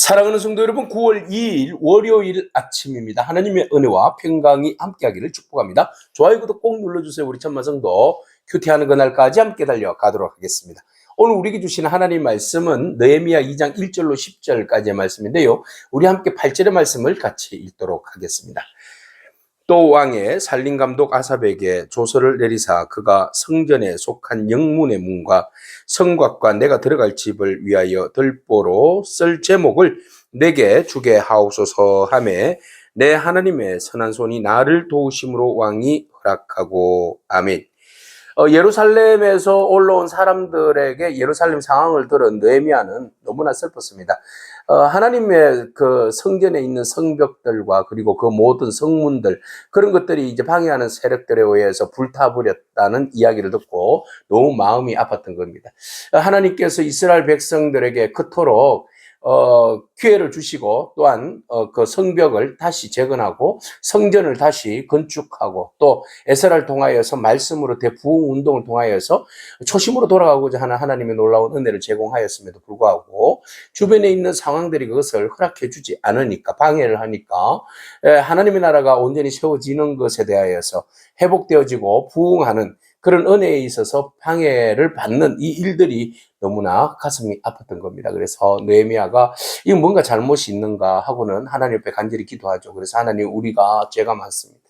사랑하는 성도 여러분, 9월 2일 월요일 아침입니다. 하나님의 은혜와 평강이 함께하기를 축복합니다. 좋아요, 구독 꼭 눌러주세요. 우리 천만 성도 큐티하는 그날까지 함께 달려가도록 하겠습니다. 오늘 우리에게 주시는 하나님 말씀은 느헤미야 2장 1절로 10절까지의 말씀인데요. 우리 함께 8절의 말씀을 같이 읽도록 하겠습니다. 또 왕의 살림감독 아삽에게 조서를 내리사 그가 성전에 속한 영문의 문과 성곽과 내가 들어갈 집을 위하여 들보로 쓸 제목을 내게 주게 하옵소서 하매 내 하나님의 선한 손이 나를 도우심으로 왕이 허락하고 아멘. 예루살렘에서 올라온 사람들에게 예루살렘 상황을 들은 느헤미야는 너무나 슬펐습니다. 하나님의 그 성전에 있는 성벽들과 그리고 그 모든 성문들, 그런 것들이 이제 방해하는 세력들에 의해서 불타버렸다는 이야기를 듣고 너무 마음이 아팠던 겁니다. 하나님께서 이스라엘 백성들에게 그토록 기회를 주시고 또한 그 성벽을 다시 재건하고 성전을 다시 건축하고 또 에스라를 통하여서 말씀으로 대부흥 운동을 통하여서 초심으로 돌아가고자 하는 하나님의 놀라운 은혜를 제공하였음에도 불구하고 주변에 있는 상황들이 그것을 허락해 주지 않으니까, 방해를 하니까 하나님의 나라가 온전히 세워지는 것에 대하여서 회복되어지고 부흥하는 그런 은혜에 있어서 방해를 받는 이 일들이 너무나 가슴이 아팠던 겁니다. 그래서 느헤미야가 이 뭔가 잘못이 있는가 하고는 하나님 앞에 간절히 기도하죠. 그래서 하나님, 우리가 죄가 많습니다.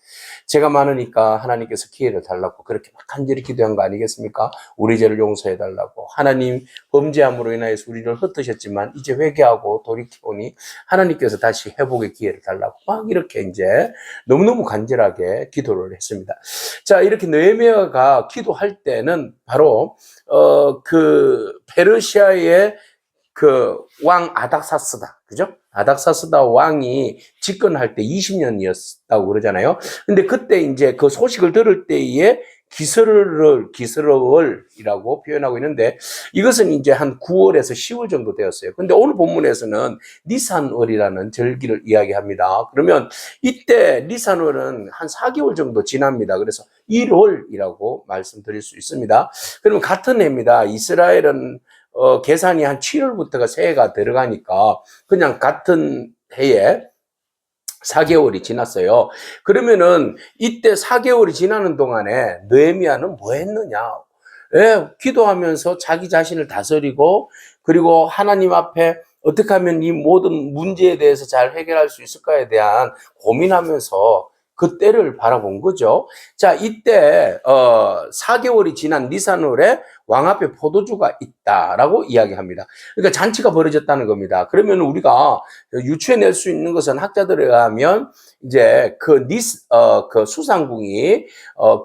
죄가 많으니까 하나님께서 기회를 달라고 그렇게 막 간절히 기도한 거 아니겠습니까? 우리 죄를 용서해 달라고. 하나님, 범죄함으로 인하여서 우리를 흩으셨지만 이제 회개하고 돌이켜보니 하나님께서 다시 회복의 기회를 달라고 막 이렇게 이제 너무너무 간절하게 기도를 했습니다. 자, 이렇게 느헤미야가 기도할 때는 바로 그 페르시아의 그 왕 아닥사스다, 그죠? 아닥사스다 왕이 집권할 때 20년이었다고 그러잖아요. 근데 그때 이제 그 소식을 들을 때에 기스르월이라고 표현하고 있는데, 이것은 이제 한 9월에서 10월 정도 되었어요. 근데 오늘 본문에서는 니산월이라는 절기를 이야기합니다. 그러면 이때 니산월은 한 4개월 정도 지납니다. 그래서 1월이라고 말씀드릴 수 있습니다. 그러면 같은 해입니다. 이스라엘은 계산이 한 7월부터가 새해가 들어가니까 그냥 같은 해에 4개월이 지났어요. 그러면은 이때 4개월이 지나는 동안에 느헤미야는 뭐 했느냐? 기도하면서 자기 자신을 다스리고, 그리고 하나님 앞에 어떻게 하면 이 모든 문제에 대해서 잘 해결할 수 있을까에 대한 고민하면서 그 때를 바라본 거죠. 자, 이때 4개월이 지난 니산월에 왕 앞에 포도주가 있다라고 이야기합니다. 그러니까 잔치가 벌어졌다는 겁니다. 그러면 우리가 유추해낼 수 있는 것은 학자들에 의하면 이제 그 수상궁이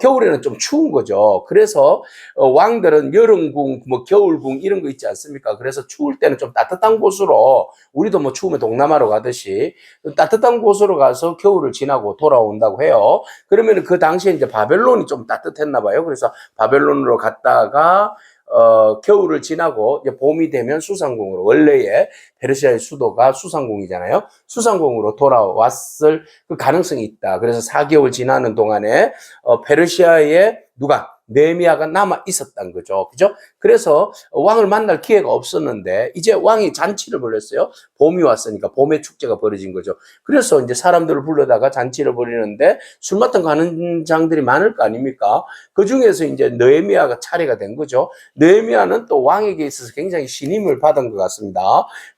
겨울에는 좀 추운 거죠. 그래서 왕들은 여름궁, 뭐 겨울궁 이런 거 있지 않습니까? 그래서 추울 때는 좀 따뜻한 곳으로, 우리도 뭐 추우면 동남아로 가듯이 따뜻한 곳으로 가서 겨울을 지나고 돌아온다고 해요. 그러면 그 당시에 이제 바벨론이 좀 따뜻했나 봐요. 그래서 바벨론으로 갔다가 겨울을 지나고 이제 봄이 되면 수상궁으로, 원래의 페르시아의 수도가 수상궁이잖아요. 수상궁으로 돌아왔을 그 가능성이 있다. 그래서 4개월 지나는 동안에 페르시아의 느헤미야가 남아 있었던 거죠. 그죠? 그래서 왕을 만날 기회가 없었는데 이제 왕이 잔치를 벌였어요. 봄이 왔으니까 봄의 축제가 벌어진 거죠. 그래서 이제 사람들을 불러다가 잔치를 벌이는데 술 맡은 관원장들이 많을 거 아닙니까? 그 중에서 이제 느헤미야가 차례가 된 거죠. 느헤미야는 또 왕에게 있어서 굉장히 신임을 받은 것 같습니다.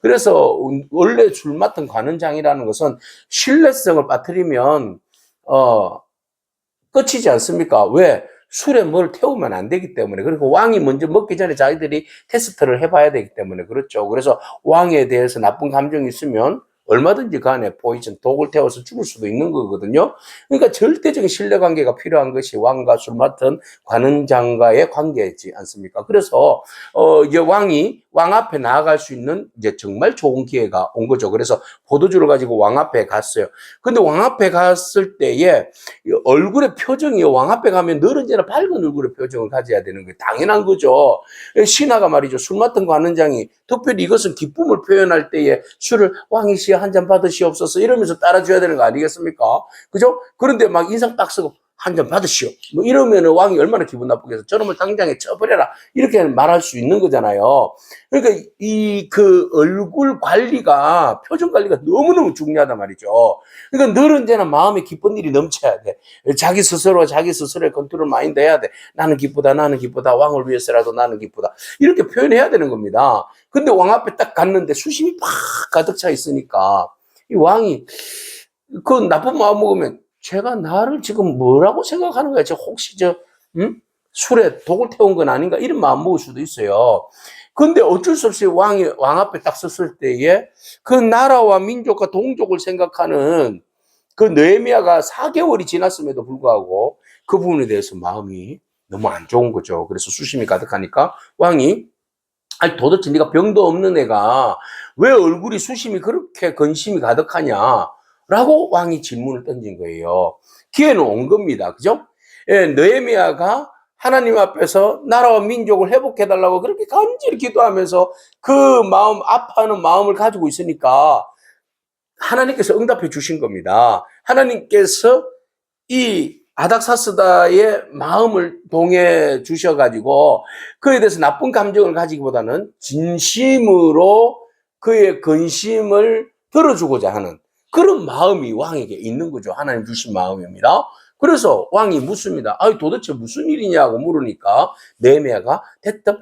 그래서 원래 술 맡은 관원장이라는 것은 신뢰성을 빠뜨리면 끝이지 않습니까? 왜? 술에 뭘 태우면 안 되기 때문에. 그리고 왕이 먼저 먹기 전에 자기들이 테스트를 해봐야 되기 때문에 그렇죠. 그래서 왕에 대해서 나쁜 감정이 있으면 얼마든지 간에 포이즌, 독을 태워서 죽을 수도 있는 거거든요. 그러니까 절대적인 신뢰관계가 필요한 것이 왕과 술 맡은 관원장과의 관계이지 않습니까? 그래서 이제 왕이 왕 앞에 나아갈 수 있는 이제 정말 좋은 기회가 온 거죠. 그래서 포도주를 가지고 왕 앞에 갔어요. 근데 왕 앞에 갔을 때에 얼굴의 표정이, 왕 앞에 가면 늘 언제나 밝은 얼굴의 표정을 가져야 되는 게 당연한 거죠. 신하가 말이죠. 술 맡은 관원장이 특별히 이것은 기쁨을 표현할 때에 술을 왕이시여 한 잔 받으시옵소서 이러면서 따라줘야 되는 거 아니겠습니까? 그죠? 그런데 막 인상 딱 쓰고 한 잔 받으시오. 뭐 이러면은 왕이 얼마나 기분 나쁘겠어. 저놈을 당장에 쳐버려라. 이렇게 말할 수 있는 거잖아요. 그러니까 그 얼굴 관리가, 표정 관리가 너무너무 중요하단 말이죠. 그러니까 늘 언제나 마음에 기쁜 일이 넘쳐야 돼. 자기 스스로의 컨트롤 마인드 해야 돼. 나는 기쁘다, 나는 기쁘다. 왕을 위해서라도 나는 기쁘다. 이렇게 표현해야 되는 겁니다. 근데 왕 앞에 딱 갔는데 수심이 팍 가득 차 있으니까 이 왕이 그 나쁜 마음 먹으면 제가 나를 지금 뭐라고 생각하는 거야? 혹시 술에 독을 태운 건 아닌가? 이런 마음 먹을 수도 있어요. 근데 어쩔 수 없이 왕 앞에 딱 섰을 때에 그 나라와 민족과 동족을 생각하는 그 느헤미야가 4개월이 지났음에도 불구하고 그 부분에 대해서 마음이 너무 안 좋은 거죠. 그래서 수심이 가득하니까 왕이, 아니 도대체 네가 병도 없는 애가 왜 얼굴이 수심이 그렇게 근심이 가득하냐? 라고 왕이 질문을 던진 거예요. 기회는 온 겁니다. 그죠? 예, 느헤미야가 하나님 앞에서 나라와 민족을 회복해달라고 그렇게 간절히 기도하면서 그 마음, 아파하는 마음을 가지고 있으니까 하나님께서 응답해 주신 겁니다. 하나님께서 이 아닥사스다의 마음을 동해 주셔가지고 그에 대해서 나쁜 감정을 가지기보다는 진심으로 그의 근심을 들어주고자 하는 그런 마음이 왕에게 있는 거죠. 하나님 주신 마음입니다. 그래서 왕이 묻습니다. 아니 도대체 무슨 일이냐고 물으니까 느헤미야가 대뜸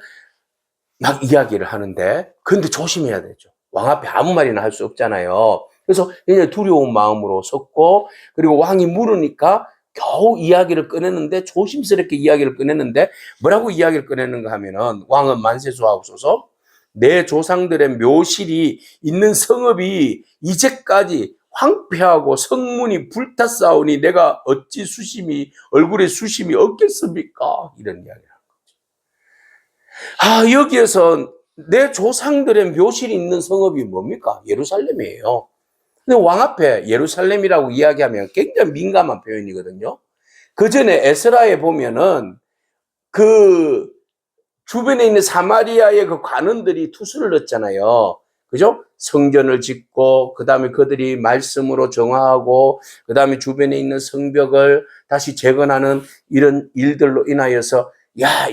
막 이야기를 하는데, 근데 조심해야 되죠. 왕 앞에 아무 말이나 할 수 없잖아요. 그래서 굉장히 두려운 마음으로 섰고, 그리고 왕이 물으니까 겨우 이야기를 꺼내는데, 조심스럽게 이야기를 꺼내는데, 뭐라고 이야기를 꺼내는가 하면은, 왕은 만세수하옵소서, 내 조상들의 묘실이 있는 성읍이 이제까지 황폐하고 성문이 불탔사오니 내가 어찌 얼굴에 수심이 없겠습니까? 이런 이야기를 한 거죠. 여기에서 내 조상들의 묘실이 있는 성읍이 뭡니까? 예루살렘이에요. 근데 왕 앞에 예루살렘이라고 이야기하면 굉장히 민감한 표현이거든요. 그 전에 에스라에 보면은 그 주변에 있는 사마리아의 그 관원들이 투수를 넣었잖아요. 그죠? 성전을 짓고, 그 다음에 그들이 말씀으로 정화하고, 그 다음에 주변에 있는 성벽을 다시 재건하는 이런 일들로 인하여서, 야,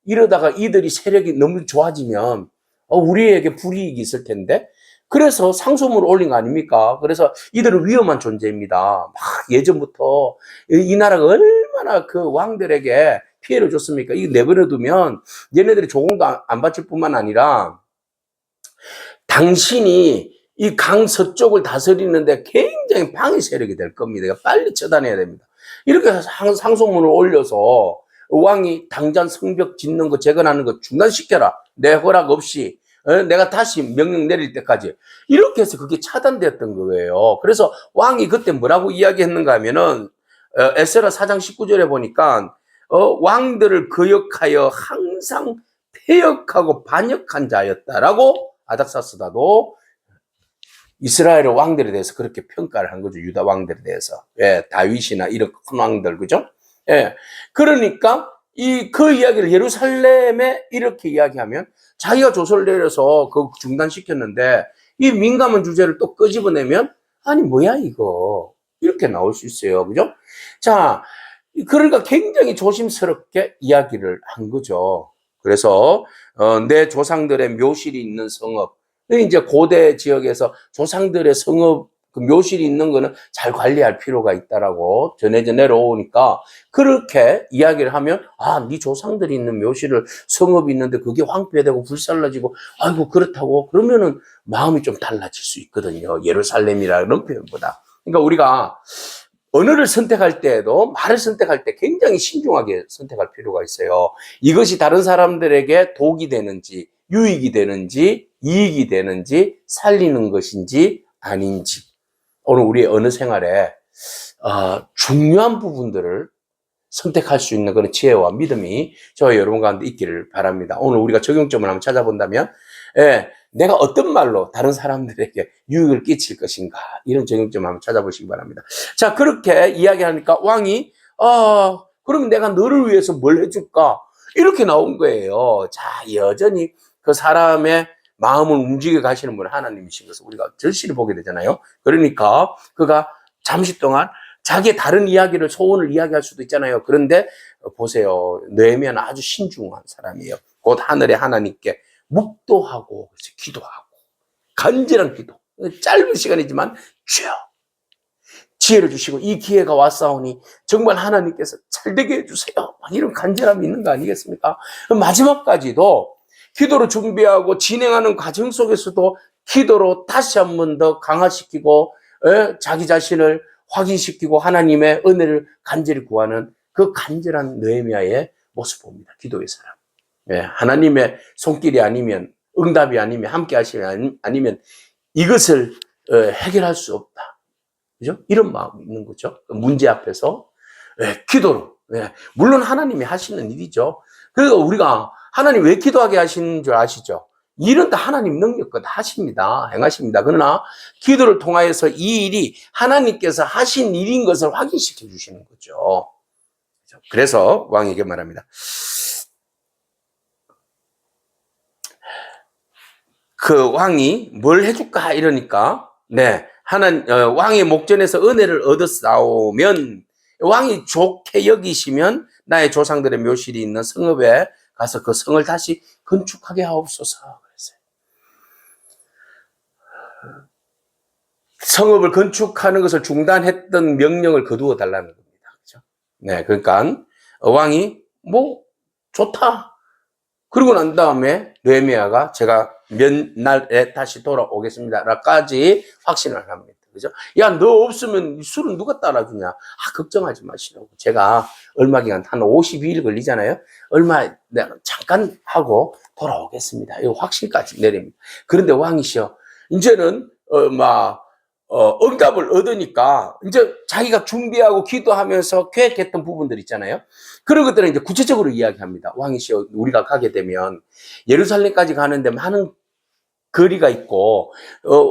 이러다가 이들이 세력이 너무 좋아지면, 우리에게 불이익이 있을 텐데? 그래서 상소문을 올린 거 아닙니까? 그래서 이들은 위험한 존재입니다. 막 예전부터 이 나라가 얼마나 그 왕들에게 피해를 줬습니까? 이거 내버려두면 얘네들이 조공도 안 바칠 뿐만 아니라 당신이 이 강 서쪽을 다스리는데 굉장히 방해 세력이 될 겁니다. 빨리 처단해야 됩니다. 이렇게 상소문을 올려서 왕이 당장 성벽 짓는 거 재건하는 거 중단시켜라. 내 허락 없이 내가 다시 명령 내릴 때까지. 이렇게 해서 그게 차단되었던 거예요. 그래서 왕이 그때 뭐라고 이야기했는가 하면은 에스라 4장 19절에 보니까 왕들을 거역하여 항상 패역하고 반역한 자였다라고 아닥사스다도 이스라엘의 왕들에 대해서 그렇게 평가를 한 거죠. 유다 왕들에 대해서. 예, 다윗이나 이런 큰 왕들, 그죠? 예. 그러니까 그 이야기를 예루살렘에 이렇게 이야기하면 자기가 조서를 내려서 그 중단시켰는데 이 민감한 주제를 또 끄집어내면 아니 뭐야 이거 이렇게 나올 수 있어요. 그죠? 자, 그러니까 굉장히 조심스럽게 이야기를 한 거죠. 그래서 내 조상들의 묘실이 있는 성읍, 이제 고대 지역에서 조상들의 성읍 그 묘실이 있는 거는 잘 관리할 필요가 있다라고 전해져 내려오니까 그렇게 이야기를 하면 네 조상들이 있는 묘실을 성읍이 있는데 그게 황폐되고 불살라지고 아이고 그렇다고 그러면은 마음이 좀 달라질 수 있거든요. 예루살렘이라는 표현보다. 그러니까 우리가 언어를 선택할 때에도 말을 선택할 때 굉장히 신중하게 선택할 필요가 있어요. 이것이 다른 사람들에게 독이 되는지 유익이 되는지 이익이 되는지 살리는 것인지 아닌지 오늘 우리의 언어 생활에 중요한 부분들을 선택할 수 있는 그런 지혜와 믿음이 저와 여러분 가운데 있기를 바랍니다. 오늘 우리가 적용점을 한번 찾아본다면 내가 어떤 말로 다른 사람들에게 유익을 끼칠 것인가 이런 적용점을 한번 찾아보시기 바랍니다. 자, 그렇게 이야기하니까 왕이 그러면 내가 너를 위해서 뭘 해줄까? 이렇게 나온 거예요. 자, 여전히 그 사람의 마음을 움직여 가시는 분은 하나님이신 것을 우리가 절실히 보게 되잖아요. 그러니까 그가 잠시 동안 자기의 다른 이야기를, 소원을 이야기할 수도 있잖아요. 그런데 보세요. 느헤미야는 아주 신중한 사람이에요. 곧 하늘의 하나님께 묵도하고 기도하고 간절한 기도. 짧은 시간이지만 주여 지혜를 주시고 이 기회가 왔사오니 정말 하나님께서 잘되게 해주세요. 막 이런 간절함이 있는 거 아니겠습니까? 마지막까지도 기도로 준비하고 진행하는 과정 속에서도 기도로 다시 한 번 더 강화시키고 자기 자신을 확인시키고 하나님의 은혜를 간절히 구하는 그 간절한 느헤미야의 모습 봅니다. 기도의 사람. 하나님의 손길이 아니면, 응답이 아니면, 함께 하시면 아니면 이것을 해결할 수 없다. 그죠? 이런 마음이 있는 거죠. 문제 앞에서 기도로. 물론 하나님이 하시는 일이죠. 그리고 우리가 하나님 왜 기도하게 하시는 줄 아시죠? 일은 다 하나님 능력껏 하십니다. 행하십니다. 그러나 기도를 통하여서 이 일이 하나님께서 하신 일인 것을 확인시켜 주시는 거죠. 그래서 왕에게 말합니다. 그 왕이 뭘 해줄까 이러니까 왕의 목전에서 은혜를 얻었사오면 왕이 좋게 여기시면 나의 조상들의 묘실이 있는 성읍에 가서 그 성을 다시 건축하게 하옵소서. 그랬어요. 성읍을 건축하는 것을 중단했던 명령을 거두어 달라는 겁니다. 그렇죠? 그러니까 왕이 좋다. 그러고 난 다음에 느헤미야가 제가 몇 날에 다시 돌아오겠습니다라까지 확신을 합니다. 그죠? 야, 너 없으면 술은 누가 따라주냐? 걱정하지 마시라고. 제가 얼마 기간, 한 52일 걸리잖아요? 내가 잠깐 하고 돌아오겠습니다. 이 확신까지 내립니다. 그런데 왕이시여, 이제는, 응답을 얻으니까, 이제 자기가 준비하고 기도하면서 계획했던 부분들 있잖아요? 그런 것들은 이제 구체적으로 이야기합니다. 왕이시여, 우리가 가게 되면 예루살렘까지 가는데 많은 거리가 있고,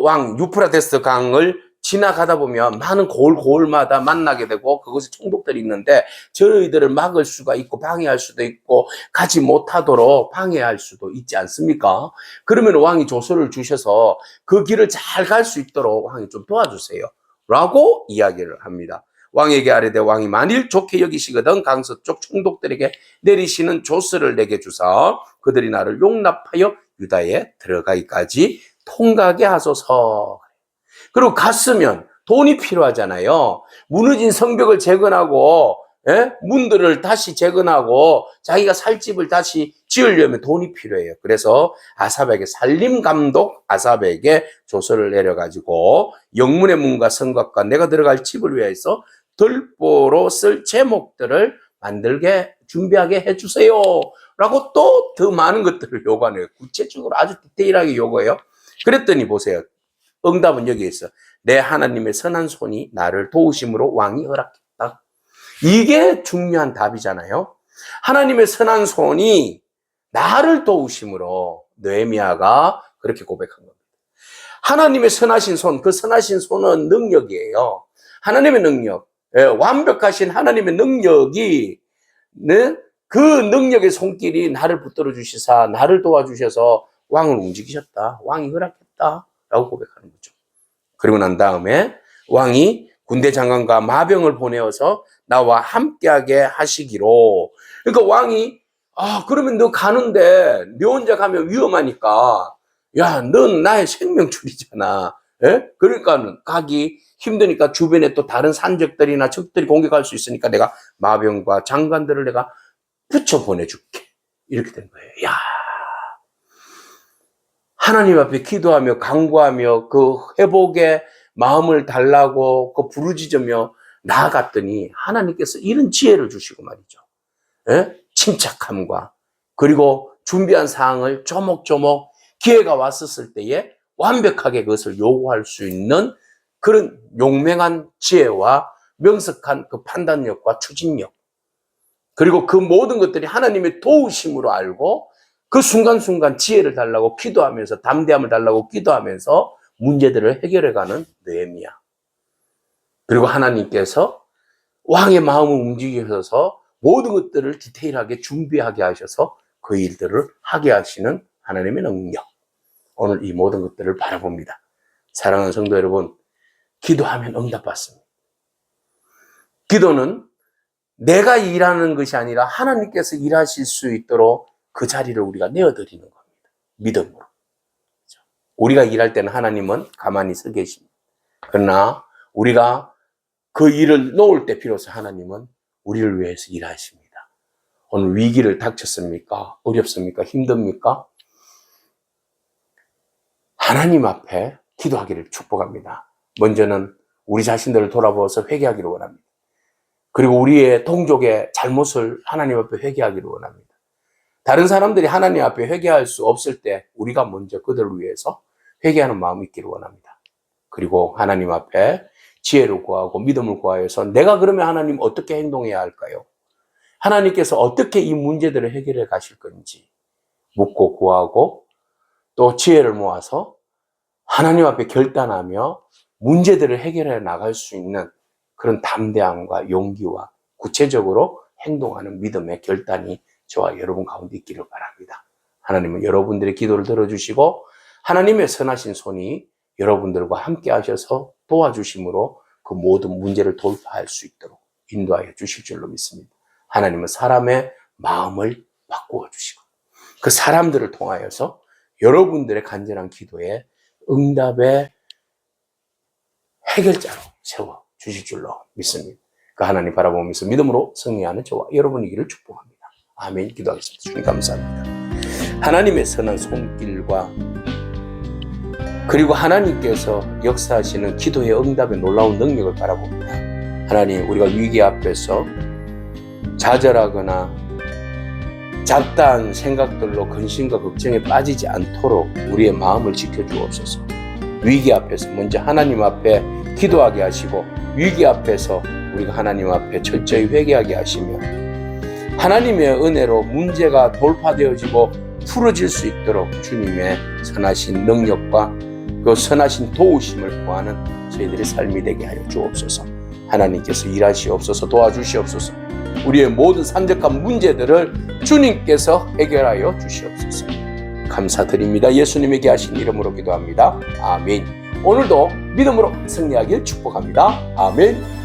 왕 유프라테스 강을 지나가다 보면 많은 고을마다 만나게 되고 그곳에 총독들이 있는데 저희들을 막을 수가 있고 방해할 수도 있고 가지 못하도록 방해할 수도 있지 않습니까? 그러면 왕이 조서를 주셔서 그 길을 잘 갈 수 있도록 왕이 좀 도와주세요 라고 이야기를 합니다. 왕에게 아뢰되 왕이 만일 좋게 여기시거든 강서쪽 총독들에게 내리시는 조서를 내게 주사 그들이 나를 용납하여 유다에 들어가기까지 통과하게 하소서. 그리고 갔으면 돈이 필요하잖아요. 무너진 성벽을 재건하고 문들을 다시 재건하고 자기가 살 집을 다시 지으려면 돈이 필요해요. 그래서 살림감독 아삽에게 조서를 내려가지고 영문의 문과 성곽과 내가 들어갈 집을 위해서 들보로 쓸 제목들을 만들게 준비하게 해주세요 라고 또 더 많은 것들을 요구하네요. 구체적으로 아주 디테일하게 요구해요. 그랬더니 보세요. 응답은 여기에 있어. 내 하나님의 선한 손이 나를 도우심으로 왕이 허락했다. 이게 중요한 답이잖아요. 하나님의 선한 손이 나를 도우심으로 느헤미야가 그렇게 고백한 겁니다. 하나님의 선하신 손, 그 선하신 손은 능력이에요. 하나님의 능력, 완벽하신 하나님의 능력이 그 능력의 손길이 나를 붙들어 주시사 나를 도와주셔서 왕을 움직이셨다. 왕이 허락했다. 라고 고백하는 거죠. 그리고 난 다음에 왕이 군대 장관과 마병을 보내어서 나와 함께하게 하시기로. 그러니까 왕이 그러면 너 가는데 너 혼자 가면 위험하니까 야, 넌 나의 생명줄이잖아. 그러니까 가기 힘드니까 주변에 또 다른 산적들이나 적들이 공격할 수 있으니까 내가 마병과 장관들을 내가 붙여 보내줄게. 이렇게 된 거예요. 야, 하나님 앞에 기도하며 간구하며 그 회복의 마음을 달라고 그 부르짖으며 나아갔더니 하나님께서 이런 지혜를 주시고 말이죠. 침착함과 그리고 준비한 사항을 조목조목 기회가 왔었을 때에 완벽하게 그것을 요구할 수 있는 그런 용맹한 지혜와 명석한 그 판단력과 추진력 그리고 그 모든 것들이 하나님의 도우심으로 알고 그 순간순간 지혜를 달라고 기도하면서 담대함을 달라고 기도하면서 문제들을 해결해가는 느헤미야. 그리고 하나님께서 왕의 마음을 움직이셔서 모든 것들을 디테일하게 준비하게 하셔서 그 일들을 하게 하시는 하나님의 능력. 오늘 이 모든 것들을 바라봅니다. 사랑하는 성도 여러분, 기도하면 응답받습니다. 기도는 내가 일하는 것이 아니라 하나님께서 일하실 수 있도록 그 자리를 우리가 내어드리는 겁니다. 믿음으로. 우리가 일할 때는 하나님은 가만히 서 계십니다. 그러나 우리가 그 일을 놓을 때 비로소 하나님은 우리를 위해서 일하십니다. 오늘 위기를 닥쳤습니까? 어렵습니까? 힘듭니까? 하나님 앞에 기도하기를 축복합니다. 먼저는 우리 자신들을 돌아보아서 회개하기를 원합니다. 그리고 우리의 동족의 잘못을 하나님 앞에 회개하기를 원합니다. 다른 사람들이 하나님 앞에 회개할 수 없을 때 우리가 먼저 그들을 위해서 회개하는 마음이 있기를 원합니다. 그리고 하나님 앞에 지혜를 구하고 믿음을 구하여서 내가 그러면 하나님 어떻게 행동해야 할까요? 하나님께서 어떻게 이 문제들을 해결해 가실 건지 묻고 구하고 또 지혜를 모아서 하나님 앞에 결단하며 문제들을 해결해 나갈 수 있는 그런 담대함과 용기와 구체적으로 행동하는 믿음의 결단이 저와 여러분 가운데 있기를 바랍니다. 하나님은 여러분들의 기도를 들어주시고 하나님의 선하신 손이 여러분들과 함께 하셔서 도와주심으로 그 모든 문제를 돌파할 수 있도록 인도하여 주실 줄로 믿습니다. 하나님은 사람의 마음을 바꾸어 주시고 그 사람들을 통하여서 여러분들의 간절한 기도에 응답의 해결자로 세워 주실 줄로 믿습니다. 그 하나님 바라보면서 믿음으로 승리하는 저와 여러분이기를 축복합니다. 아멘. 기도하겠습니다. 주님 감사합니다. 하나님의 선한 손길과 그리고 하나님께서 역사하시는 기도의 응답의 놀라운 능력을 바라봅니다. 하나님, 우리가 위기 앞에서 좌절하거나 잡다한 생각들로 근심과 걱정에 빠지지 않도록 우리의 마음을 지켜주옵소서. 위기 앞에서 먼저 하나님 앞에 기도하게 하시고 위기 앞에서 우리가 하나님 앞에 철저히 회개하게 하시며 하나님의 은혜로 문제가 돌파되어지고 풀어질 수 있도록 주님의 선하신 능력과 그 선하신 도우심을 구하는 저희들의 삶이 되게 하여 주옵소서. 하나님께서 일하시옵소서. 도와주시옵소서. 우리의 모든 산적한 문제들을 주님께서 해결하여 주시옵소서. 감사드립니다. 예수님에게 하신 이름으로 기도합니다. 아멘. 오늘도 믿음으로 승리하길 축복합니다. 아멘.